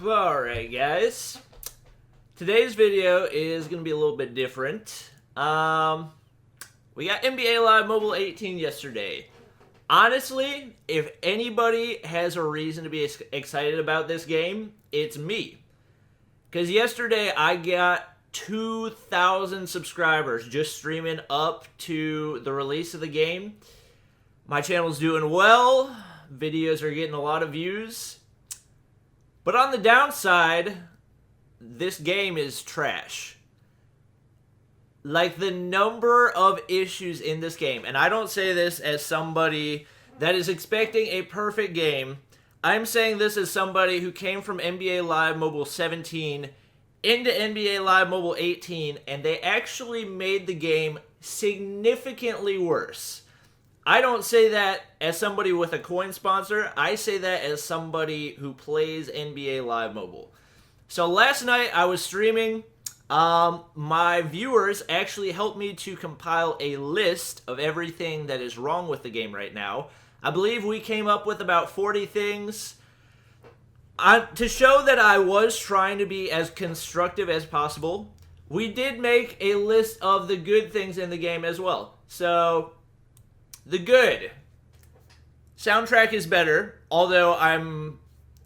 Alright guys, today's video is going to be a little bit different. We got NBA Live Mobile 18 yesterday. Honestly, if anybody has a reason to be excited about this game, it's me. Because yesterday I got 2,000 subscribers just streaming up to the release of the game. My channel's doing well, videos are getting a lot of views. But on the downside, this game is trash. Like, the number of issues in this game, and I don't say this as somebody that is expecting a perfect game. I'm saying this as somebody who came from NBA Live Mobile 17 into NBA Live Mobile 18, and they actually made the game significantly worse. I don't say that as somebody with a coin sponsor. I say that as somebody who plays NBA Live Mobile. So last night I was streaming. My viewers actually helped me to compile a list of everything that is wrong with the game right now. I believe we came up with about 40 things. To show that I was trying to be as constructive as possible, we did make a list of the good things in the game as well. So, the good. Soundtrack is better, although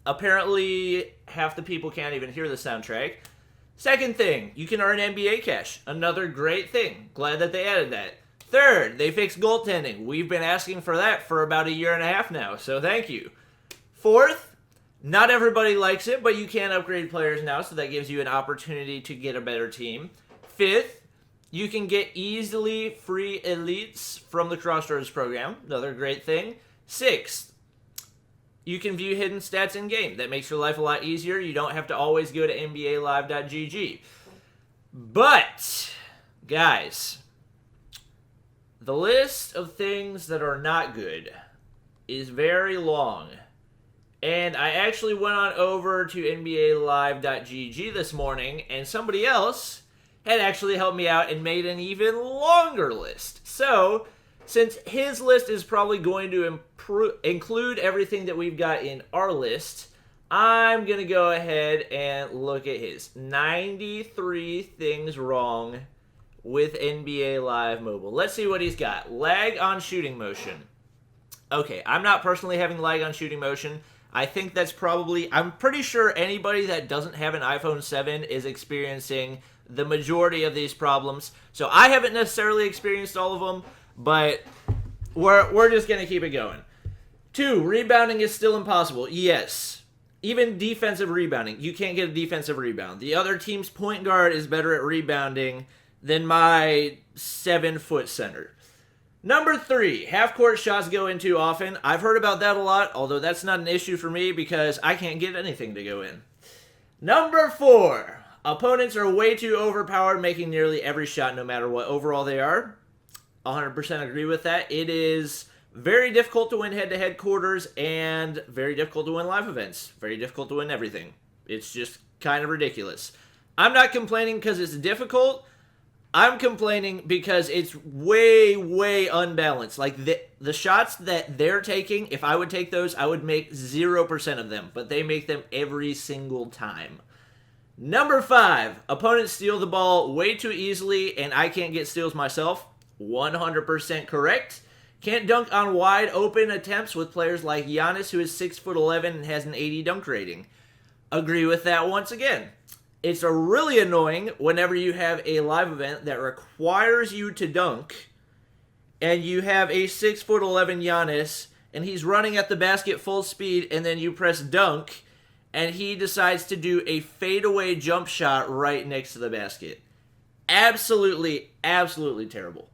apparently half the people can't even hear the soundtrack. Second thing, you can earn NBA cash. Another great thing. Glad that they added that. Third, they fixed goaltending. We've been asking for that for about a year and a half now, so thank you. Fourth, not everybody likes it, but you can upgrade players now, so that gives you an opportunity to get a better team. Fifth, you can get easily free elites from the Crossroads program. Another great thing. Sixth, you can view hidden stats in-game. That makes your life a lot easier. You don't have to always go to NBALive.gg. But, guys, the list of things that are not good is very long. And I actually went on over to NBALive.gg this morning, and somebody else had actually helped me out and made an even longer list. So, since his list is probably going to include everything that we've got in our list, I'm going to go ahead and look at his 93 things wrong with NBA Live Mobile. Let's see what he's got. Lag on shooting motion. Okay, I'm not personally having lag on shooting motion. I think that's probably, I'm pretty sure anybody that doesn't have an iPhone 7 is experiencing the majority of these problems. So I haven't necessarily experienced all of them, but we're just going to keep it going. 2, rebounding is still impossible. Yes. Even defensive rebounding. You can't get a defensive rebound. The other team's point guard is better at rebounding than my 7-foot center. Number 3, half-court shots go in too often. I've heard about that a lot, although that's not an issue for me because I can't get anything to go in. Number 4, opponents are way too overpowered, making nearly every shot no matter what overall they are. 100% agree with that. It is very difficult to win head-to-head quarters and very difficult to win live events. Very difficult to win everything. It's just kind of ridiculous. I'm not complaining because it's difficult. I'm complaining because it's way, way unbalanced. Like, the shots that they're taking, if I would take those, I would make 0% of them. But they make them every single time. Number 5, opponents steal the ball way too easily, and I can't get steals myself. 100% correct. Can't dunk on wide open attempts with players like Giannis, who is 6'11" and has an 80 dunk rating. Agree with that once again. It's really annoying whenever you have a live event that requires you to dunk, and you have a 6'11" Giannis, and he's running at the basket full speed, and then you press dunk, and he decides to do a fadeaway jump shot right next to the basket. Absolutely, absolutely terrible.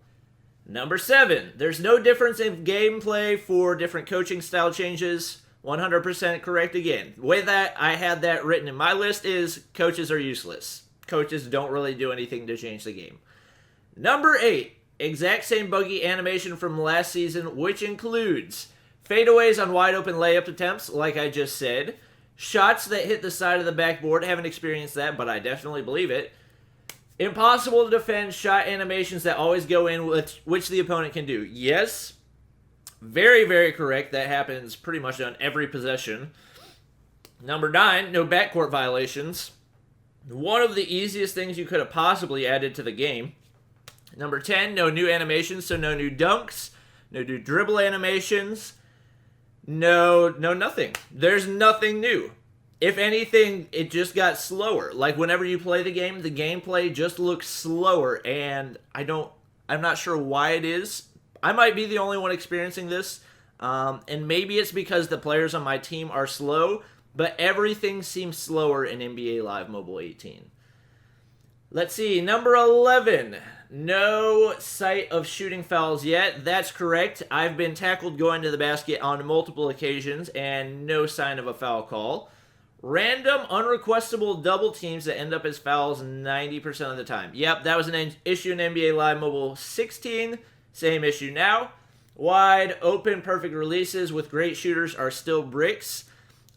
Number 7, there's no difference in gameplay for different coaching style changes. 100% correct again. The way that I had that written in my list is coaches are useless. Coaches don't really do anything to change the game. Number 8, exact same buggy animation from last season, which includes fadeaways on wide open layup attempts, like I just said. Shots that hit the side of the backboard. Haven't experienced that, but I definitely believe it. Impossible to defend shot animations that always go in, which the opponent can do. Yes, very, very correct. That happens pretty much on every possession. Number 9, no backcourt violations. One of the easiest things you could have possibly added to the game. Number 10, no new animations, so no new dunks, no new dribble animations, no nothing. There's nothing new. If anything, it just got slower. Like whenever you play the game, the gameplay just looks slower, and I'm not sure why it is. I might be the only one experiencing this, and maybe it's because the players on my team are slow, but everything seems slower in NBA Live Mobile 18. Let's see, number 11. No sight of shooting fouls yet. That's correct. I've been tackled going to the basket on multiple occasions, and no sign of a foul call. Random, unrequestable double teams that end up as fouls 90% of the time. Yep, that was an issue in NBA Live Mobile 16. Same issue now. Wide open, perfect releases with great shooters are still bricks.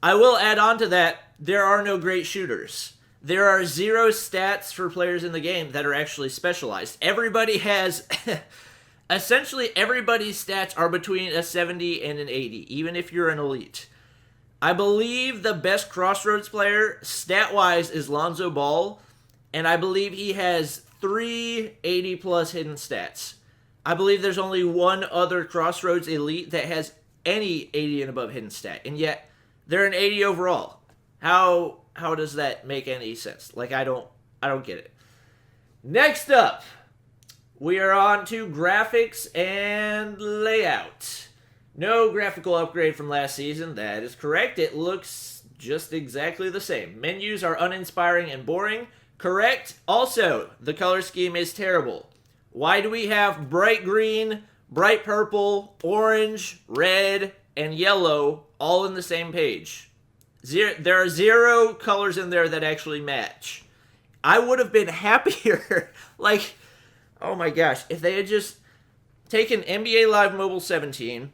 I will add on to that, there are no great shooters. There are 0 stats for players in the game that are actually specialized. Everybody has, essentially everybody's stats are between a 70 and an 80, even if you're an elite. I believe the best Crossroads player, stat-wise, is Lonzo Ball, and I believe he has 3 80-plus hidden stats. I believe there's only one other Crossroads elite that has any 80 and above hidden stat, and yet they're an 80 overall. How does that make any sense? Like, I don't get it. Next up, we are on to graphics and layout. No graphical upgrade from last season. That is correct. It looks just exactly the same. Menus are uninspiring and boring. Correct. Also, the color scheme is terrible. Why do we have bright green, bright purple, orange, red, and yellow all in the same page? There are 0 colors in there that actually match. I would have been happier. Like, oh my gosh, if they had just taken NBA Live Mobile 17,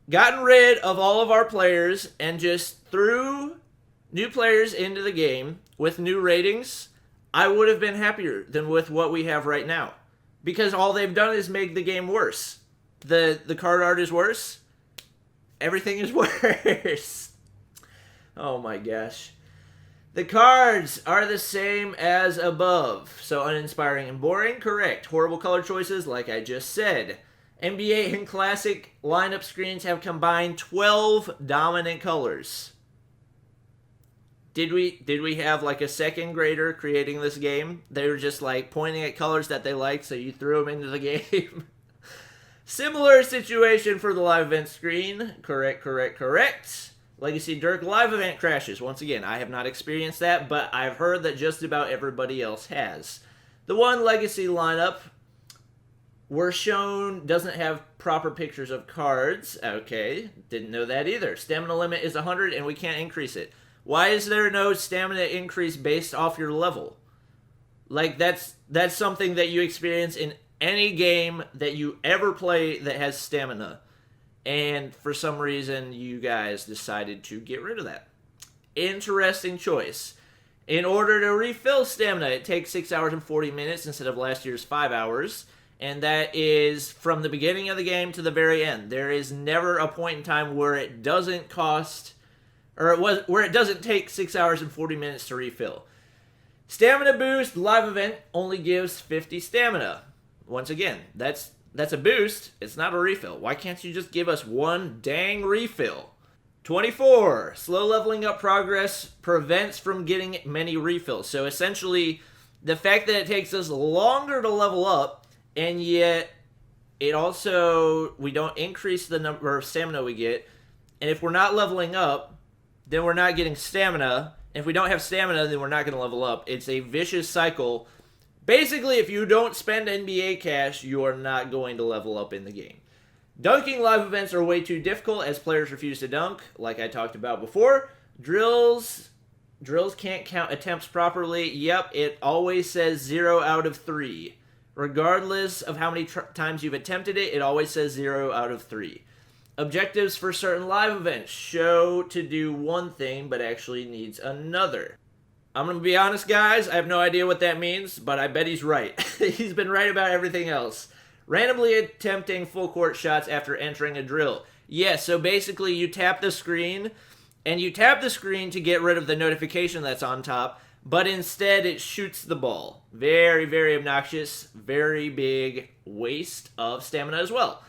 gotten rid of all of our players, and just threw new players into the game with new ratings, I would have been happier than with what we have right now. Because all they've done is make the game worse. The card art is worse. Everything is worse. Oh my gosh. The cards are the same as above. So uninspiring and boring, correct. Horrible color choices, like I just said. NBA and Classic lineup screens have combined 12 dominant colors. Did we have like a second grader creating this game? They were just like pointing at colors that they liked, so you threw them into the game. Similar situation for the live event screen. Correct. Legacy Dirk live event crashes. Once again, I have not experienced that, but I've heard that just about everybody else has. The one Legacy lineup we're shown doesn't have proper pictures of cards. Okay, didn't know that either. Stamina limit is 100 and we can't increase it. Why is there no stamina increase based off your level? Like, that's something that you experience in any game that you ever play that has stamina. And for some reason, you guys decided to get rid of that. Interesting choice. In order to refill stamina, it takes 6 hours and 40 minutes instead of last year's 5 hours. And that is from the beginning of the game to the very end. There is never a point in time where it doesn't cost, where it doesn't take 6 hours and 40 minutes to refill. Stamina boost, live event only gives 50 stamina. Once again, that's a boost. It's not a refill. Why can't you just give us one dang refill? 24. Slow leveling up progress prevents from getting many refills. So essentially, the fact that it takes us longer to level up, and yet it also, we don't increase the number of stamina we get. And if we're not leveling up, then we're not getting stamina. And if we don't have stamina, then we're not going to level up. It's a vicious cycle. Basically, if you don't spend NBA cash, you are not going to level up in the game. Dunking live events are way too difficult as players refuse to dunk, like I talked about before. Drills can't count attempts properly. Yep, it always says 0 out of 3. Regardless of how many times you've attempted it, it always says 0 out of 3. Objectives for certain live events show to do one thing, but actually needs another. I'm going to be honest, guys, I have no idea what that means, but I bet he's right. He's been right about everything else. Randomly attempting full court shots after entering a drill. Yeah, so basically you tap the screen, and you tap the screen to get rid of the notification that's on top, but instead it shoots the ball. Very, very obnoxious, very big waste of stamina as well.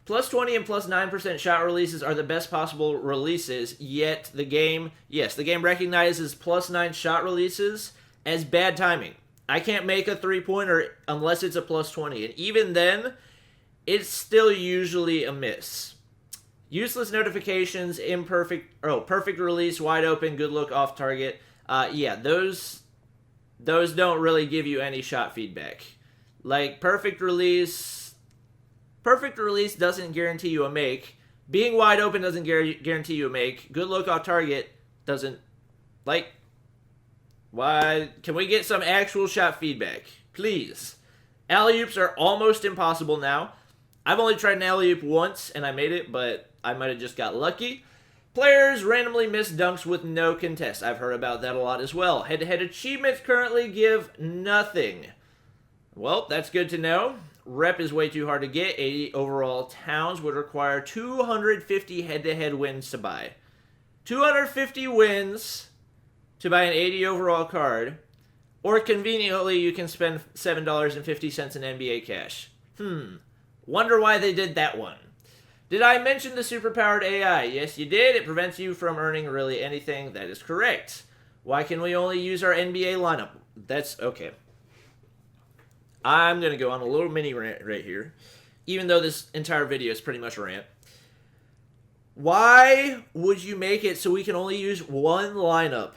Plus 20 and plus 9% shot releases are the best possible releases, yet the game recognizes plus 9 shot releases as bad timing. I can't make a three-pointer unless it's a plus 20, and even then, it's still usually a miss. Useless notifications, perfect release, wide open, good look, off target. Those don't really give you any shot feedback. Like, perfect release doesn't guarantee you a make. Being wide open doesn't guarantee you a make. Good look, off target doesn't. Like, why? Can we get some actual shot feedback? Please. Alley-oops are almost impossible now. I've only tried an alley-oop once, and I made it, but I might have just got lucky. Players randomly miss dunks with no contest. I've heard about that a lot as well. Head-to-head achievements currently give nothing. Well, that's good to know. Rep is way too hard to get. 80 overall towns would require 250 head-to-head wins to buy. 250 wins to buy an 80 overall card. Or conveniently, you can spend $7.50 in NBA cash. Wonder why they did that one. Did I mention the superpowered AI? Yes, you did. It prevents you from earning really anything. That is correct. Why can we only use our NBA lineup? That's okay. I'm going to go on a little mini rant right here, even though this entire video is pretty much a rant. Why would you make it so we can only use one lineup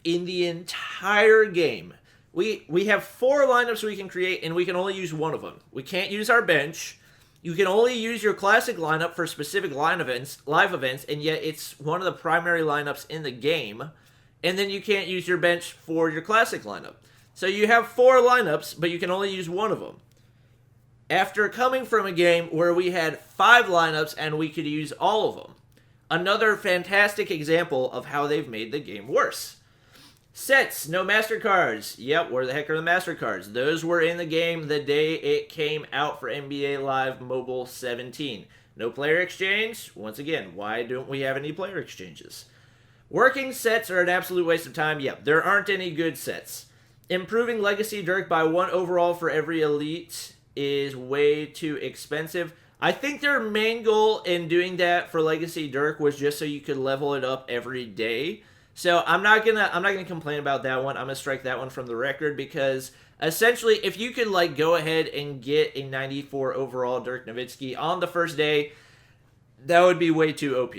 in the entire game? We have 4 lineups we can create, and we can only use one of them. We can't use our bench. You can only use your classic lineup for specific live events, and yet it's one of the primary lineups in the game. And then you can't use your bench for your classic lineup. So you have 4 lineups, but you can only use one of them. After coming from a game where we had 5 lineups and we could use all of them. Another fantastic example of how they've made the game worse. Sets, no MasterCards. Yep, where the heck are the MasterCards? Those were in the game the day it came out for NBA Live Mobile 17. No player exchange. Once again, why don't we have any player exchanges? Working sets are an absolute waste of time. Yep, there aren't any good sets. Improving Legacy Dirk by 1 overall for every elite is way too expensive. I think their main goal in doing that for Legacy Dirk was just so you could level it up every day. So I'm not gonna complain about that one. I'm gonna strike that one from the record because essentially, if you could like go ahead and get a 94 overall Dirk Nowitzki on the first day, that would be way too OP.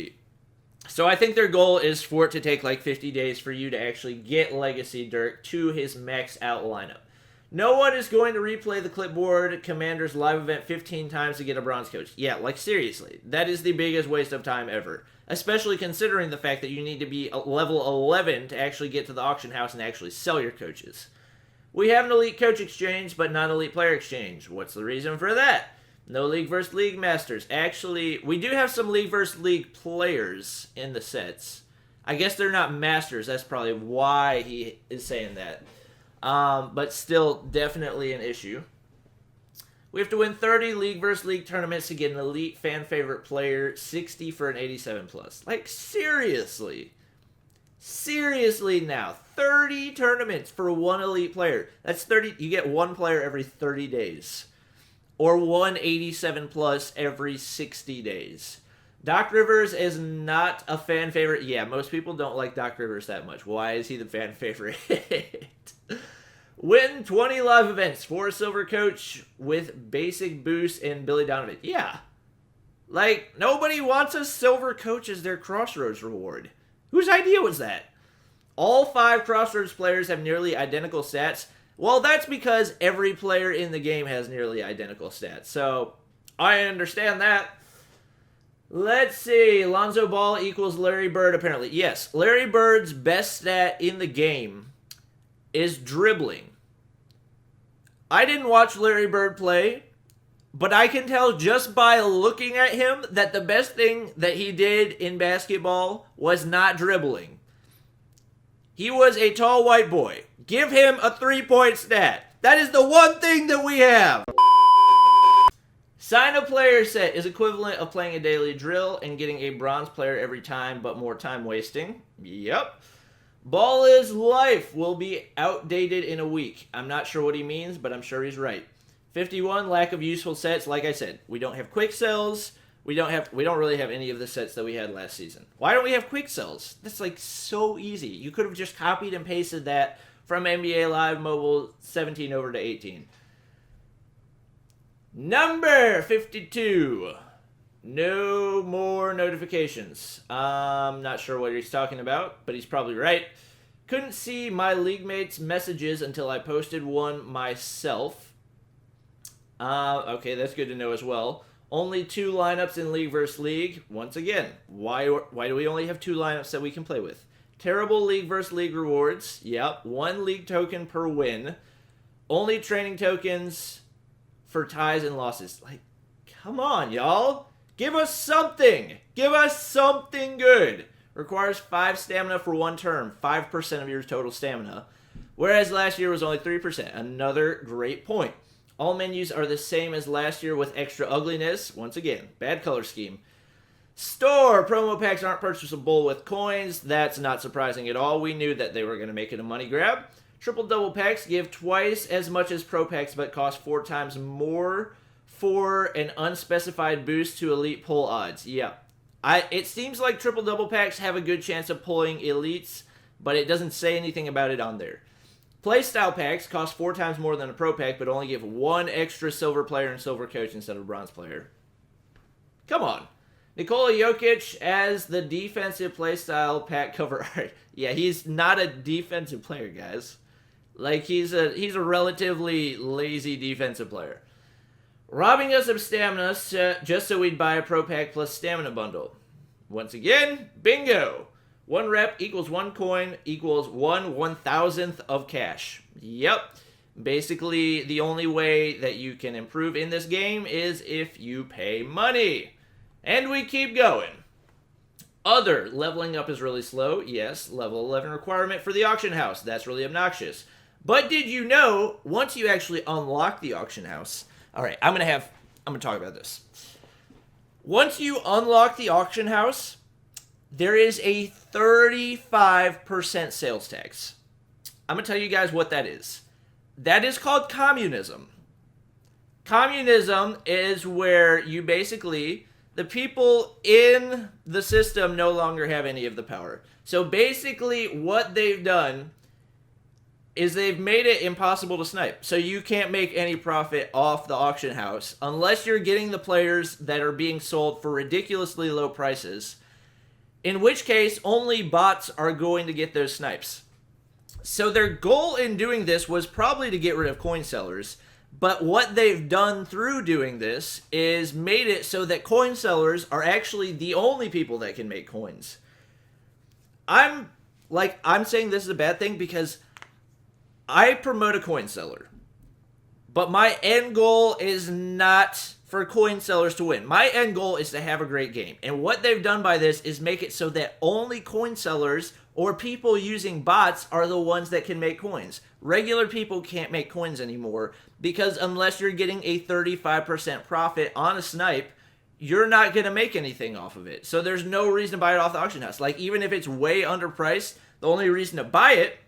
So I think their goal is for it to take like 50 days for you to actually get Legacy Dirk to his max out lineup. No one is going to replay the Clipboard Commanders live event 15 times to get a bronze coach. Yeah, like seriously, that is the biggest waste of time ever. Especially considering the fact that you need to be level 11 to actually get to the auction house and actually sell your coaches. We have an elite coach exchange, but not elite player exchange. What's the reason for that? No League vs. League Masters. Actually, we do have some League vs. League players in the sets. I guess they're not Masters. That's probably why he is saying that. But still, definitely an issue. We have to win 30 League vs. League tournaments to get an elite fan favorite player, 60 for an 87 plus. Like, seriously. Seriously now. 30 tournaments for one elite player. That's 30. You get one player every 30 days. Or 187 plus every 60 days. Doc Rivers is not a fan favorite. Yeah, most people don't like Doc Rivers that much. Why is he the fan favorite? Win 20 live events for a silver coach with basic boost and Billy Donovan. Yeah. Like, nobody wants a silver coach as their Crossroads reward. Whose idea was that? All 5 Crossroads players have nearly identical stats. Well, that's because every player in the game has nearly identical stats. So, I understand that. Let's see. Lonzo Ball equals Larry Bird, apparently. Yes, Larry Bird's best stat in the game is dribbling. I didn't watch Larry Bird play, but I can tell just by looking at him that the best thing that he did in basketball was not dribbling. He was a tall white boy. Give him a 3-point stat. That is the one thing that we have. Sign a player set is equivalent of playing a daily drill and getting a bronze player every time, but more time wasting. Yep. Ball is life will be outdated in a week. I'm not sure what he means, but I'm sure he's right. 51, lack of useful sets. Like I said, we don't have quick sells. We don't really have any of the sets that we had last season. Why don't we have quick sells? That's like so easy. You could have just copied and pasted that from NBA Live Mobile 17 over to 18. Number 52. No more notifications. I'm not sure what he's talking about, but he's probably right. Couldn't see my league mates' messages until I posted one myself. Okay, that's good to know as well. Only 2 lineups in League vs. League. Once again, why do we only have 2 lineups that we can play with? Terrible League vs. League rewards. Yep, 1 league token per win. Only training tokens for ties and losses. Like, come on, y'all. Give us something. Give us something good. Requires 5 stamina for 1 turn. 5% of your total stamina. Whereas last year was only 3%. Another great point. All menus are the same as last year with extra ugliness. Once again, bad color scheme. Store. Promo packs aren't purchasable with coins. That's not surprising at all. We knew that they were going to make it a money grab. Triple double packs give twice as much as pro packs but cost 4 times more for an unspecified boost to elite pull odds. Yeah. It seems like triple double packs have a good chance of pulling elites, but it doesn't say anything about it on there. Playstyle packs cost 4 times more than a pro pack, but only give 1 extra silver player and silver coach instead of bronze player. Come on. Nikola Jokic as the defensive playstyle pack cover art. Yeah, he's not a defensive player, guys. Like, he's a relatively lazy defensive player. Robbing us of stamina just so we'd buy a pro pack plus stamina bundle. Once again, bingo. 1 rep equals 1 coin equals 1/1000th of cash. Yep. Basically, the only way that you can improve in this game is if you pay money. And we keep going. Other, leveling up is really slow. Yes, level 11 requirement for the auction house. That's really obnoxious. But did you know, once you actually unlock the auction house... Alright, I'm going to talk about this. Once you unlock the auction house, there is a 35% sales tax. I'm going to tell you guys what that is. That is called communism. Communism is where you basically... The people in the system no longer have any of the power. So basically what they've done is they've made it impossible to snipe. So you can't make any profit off the auction house unless you're getting the players that are being sold for ridiculously low prices. In which case, only bots are going to get those snipes. So their goal in doing this was probably to get rid of coin sellers. But what they've done through doing this is made it so that coin sellers are actually the only people that can make coins. I'm saying this is a bad thing because I promote a coin seller. But my end goal is not for coin sellers to win. My end goal is to have a great game. And what they've done by this is make it so that only coin sellers or people using bots are the ones that can make coins. Regular people can't make coins anymore because unless you're getting a 35% profit on a snipe, you're not going to make anything off of it. So there's no reason to buy it off the auction house. Like, even if it's way underpriced, the only reason to buy it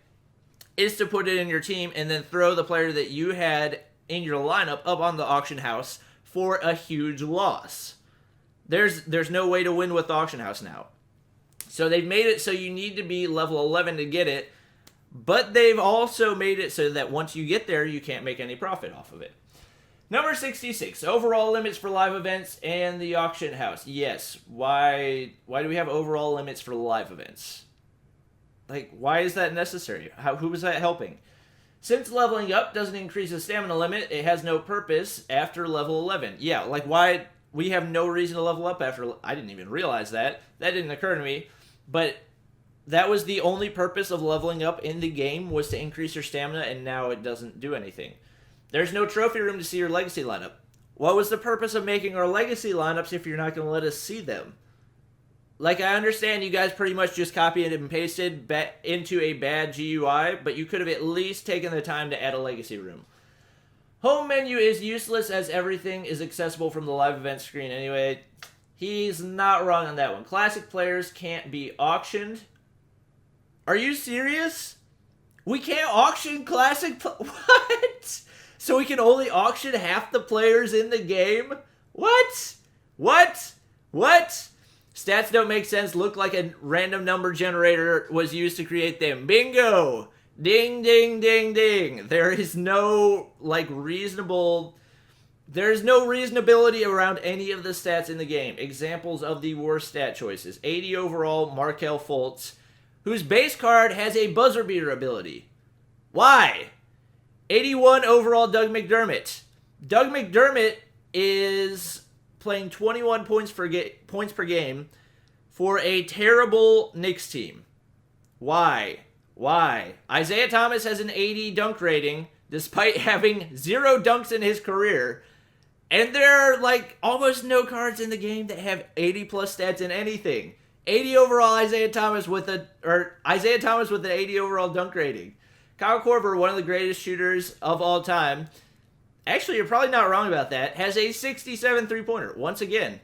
is to put it in your team and then throw the player that you had in your lineup up on the auction house for a huge loss. There's no way to win with the auction house now. So they've made it so you need to be level 11 to get it, but they've also made it so that once you get there, you can't make any profit off of it. Number 66, overall limits for live events and the auction house. Yes, why do we have overall limits for live events? Like, why is that necessary? Who was that helping? Since leveling up doesn't increase the stamina limit, it has no purpose after level 11. Yeah, like, why? We have no reason to level up after... I didn't even realize that. That didn't occur to me. But that was the only purpose of leveling up in the game, was to increase your stamina, and now it doesn't do anything. There's no trophy room to see your legacy lineup. What was the purpose of making our legacy lineups if you're not going to let us see them? Like, I understand you guys pretty much just copied and pasted into a bad GUI, but you could have at least taken the time to add a legacy room. Home menu is useless as everything is accessible from the live event screen anyway. He's not wrong on that one. Classic players can't be auctioned. Are you serious? We can't auction classic what? So we can only auction half the players in the game? What? What? What? Stats don't make sense. Look like a random number generator was used to create them. Bingo! Ding, ding, ding, ding. There is no, there's no reasonability around any of the stats in the game. Examples of the worst stat choices. 80 overall, Markelle Fultz, whose base card has a buzzer beater ability. Why? 81 overall, Doug McDermott. Doug McDermott is playing 21 points per game for a terrible Knicks team. Why? Why? Isaiah Thomas has an 80 dunk rating despite having 0 dunks in his career. And there are almost no cards in the game that have 80 plus stats in anything. 80 overall Isaiah Thomas with an 80 overall dunk rating. Kyle Korver, one of the greatest shooters of all time. Actually, you're probably not wrong about that. Has a 67 three-pointer. Once again.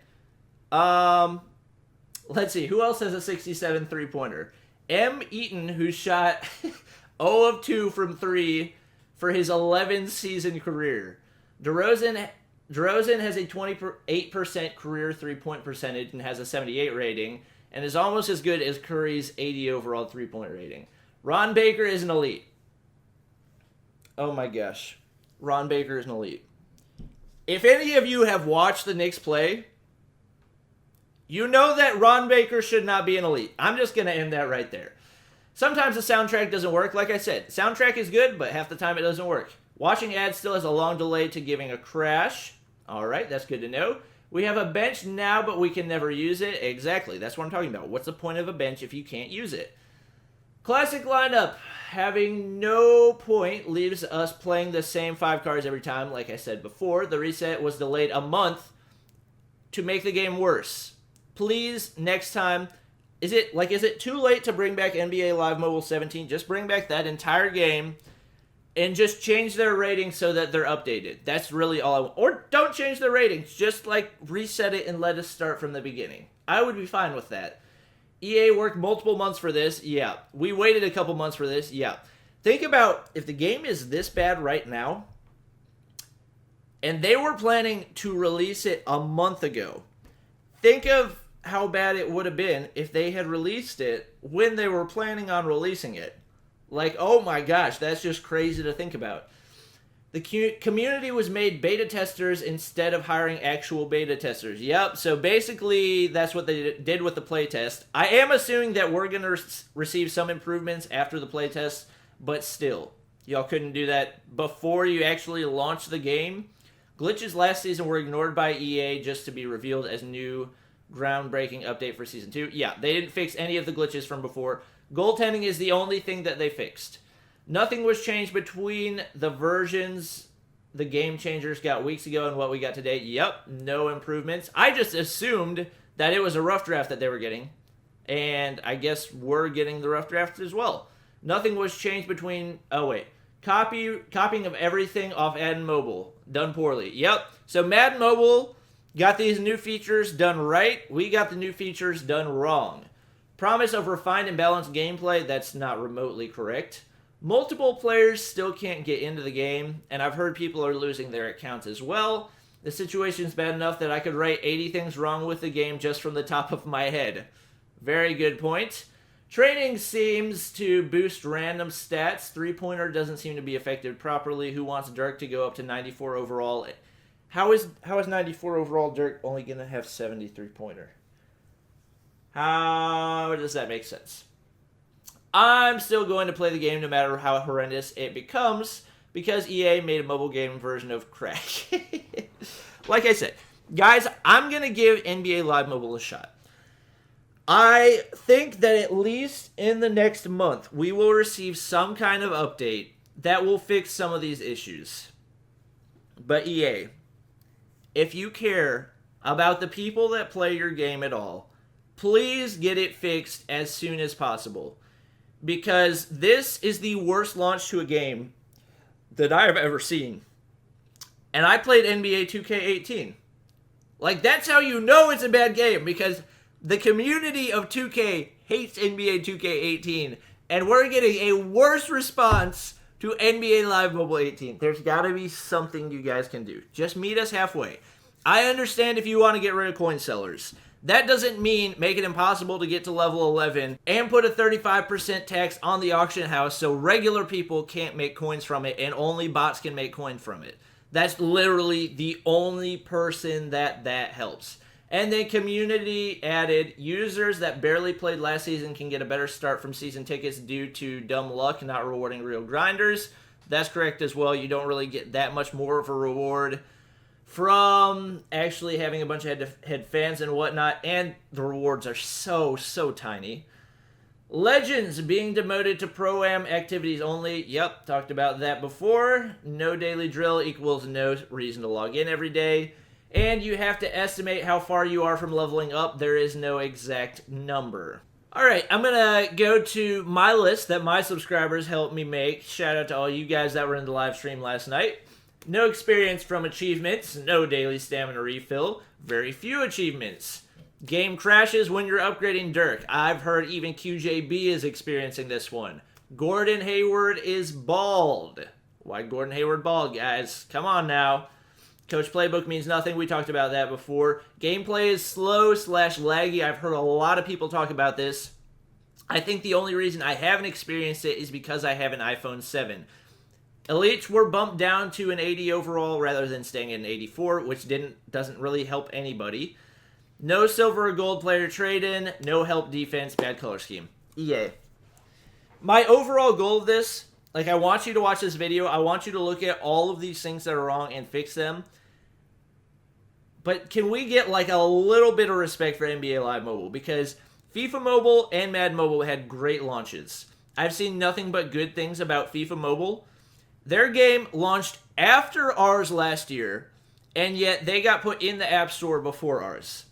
Let's see. Who else has a 67 three-pointer? M. Eaton, who shot 0 of 2 from 3 for his 11-season career. DeRozan has a 28% career three-point percentage and has a 78 rating, and is almost as good as Curry's 80 overall three-point rating. Ron Baker is an elite. Oh my gosh. Ron Baker is an elite. If any of you have watched the Knicks play, you know that Ron Baker should not be an elite. I'm just going to end that right there. Sometimes the soundtrack doesn't work. Like I said, soundtrack is good, but half the time it doesn't work. Watching ads still has a long delay to giving a crash. All right, that's good to know. We have a bench now, but we can never use it. Exactly, that's what I'm talking about. What's the point of a bench if you can't use it? Classic lineup. Having no point leaves us playing the same 5 cards every time. Like I said before, the reset was delayed a month to make the game worse. Please, next time, is it too late to bring back NBA Live Mobile 17? Just bring back that entire game and just change their ratings so that they're updated. That's really all I want. Or don't change their ratings. Just reset it and let us start from the beginning. I would be fine with that. EA worked multiple months for this. Yeah. We waited a couple months for this. Yeah. Think about if the game is this bad right now, and they were planning to release it a month ago. Think of how bad it would have been if they had released it when they were planning on releasing it. Oh my gosh, that's just crazy to think about. The community was made beta testers instead of hiring actual beta testers. Yep, so basically that's what they did with the playtest. I am assuming that we're going to receive some improvements after the playtest, but still, y'all couldn't do that before you actually launched the game. Glitches last season were ignored by EA just to be revealed as new groundbreaking update for Season 2. Yeah, they didn't fix any of the glitches from before. Goaltending is the only thing that they fixed. Nothing was changed between the versions the Game Changers got weeks ago and what we got today. Yep, no improvements. I just assumed that it was a rough draft that they were getting, and I guess we're getting the rough draft as well. Nothing was changed between... Oh, wait. Copying of everything off Madden Mobile. Done poorly. Yep. So Madden Mobile got these new features done right. We got the new features done wrong. Promise of refined and balanced gameplay. That's not remotely correct. Multiple players still can't get into the game, and I've heard people are losing their accounts as well. The situation's bad enough that I could write 80 things wrong with the game just from the top of my head. Very good point. Training seems to boost random stats. Three-pointer doesn't seem to be affected properly. Who wants Dirk to go up to 94 overall? How is 94 overall Dirk only going to have 73-pointer? How does that make sense? I'm still going to play the game no matter how horrendous it becomes because EA made a mobile game version of crack. Like I said, guys, I'm going to give NBA Live Mobile a shot. I think that at least in the next month, we will receive some kind of update that will fix some of these issues. But EA, if you care about the people that play your game at all, please get it fixed as soon as possible. Because this is the worst launch to a game that I have ever seen. and I played NBA 2K18. Like, that's how you know it's a bad game, because the community of 2K hates NBA 2K18, and we're getting a worse response to NBA Live Mobile 18. There's got to be something you guys can do. Just meet us halfway. I understand if you want to get rid of coin sellers. That doesn't mean make it impossible to get to level 11 and put a 35% tax on the auction house so regular people can't make coins from it and only bots can make coin from it. That's literally the only person that helps. And then community added, users that barely played last season can get a better start from season tickets due to dumb luck not rewarding real grinders. That's correct as well. You don't really get that much more of a reward from actually having a bunch of head-to-head fans and whatnot, and the rewards are so tiny. Legends being demoted to Pro-Am activities only. Yep, talked about that before. No daily drill equals no reason to log in every day. And you have to estimate how far you are from leveling up. There is no exact number. Alright, I'm going to go to my list that my subscribers helped me make. Shout out to all you guys that were in the live stream last night. No experience from achievements, no daily stamina refill, very few achievements. Game crashes when you're upgrading Dirk. I've heard even QJB is experiencing this one. Gordon Hayward is bald. Why Gordon Hayward bald, guys? Come on now. Coach Playbook means nothing. We talked about that before. Gameplay is slow/laggy. I've heard a lot of people talk about this. I think the only reason I haven't experienced it is because I have an iPhone 7. Elites were bumped down to an 80 overall rather than staying at an 84, which doesn't really help anybody. No silver or gold player trade-in, no help defense, bad color scheme. EA. My overall goal of this, like, I want you to watch this video. I want you to look at all of these things that are wrong and fix them. But can we get, like, a little bit of respect for NBA Live Mobile? Because FIFA Mobile and Madden Mobile had great launches. I've seen nothing but good things about FIFA Mobile. Their game launched after ours last year, and yet they got put in the App Store before ours.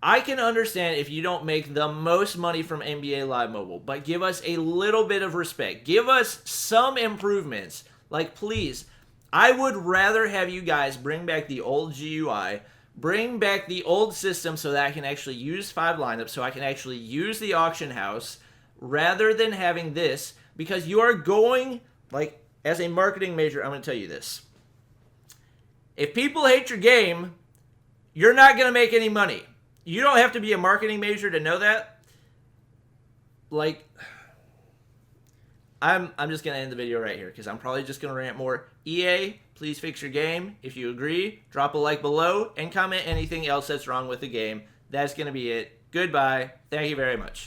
I can understand if you don't make the most money from NBA Live Mobile, but give us a little bit of respect. Give us some improvements. Like, please, I would rather have you guys bring back the old GUI, bring back the old system so that I can actually use 5 lineups, so I can actually use the auction house, rather than having this, because you are going, like, as a marketing major, I'm going to tell you this. If people hate your game, you're not going to make any money. You don't have to be a marketing major to know that. Like, I'm just going to end the video right here because I'm probably just going to rant more. EA, please fix your game. If you agree, drop a like below and comment anything else that's wrong with the game. That's going to be it. Goodbye. Thank you very much.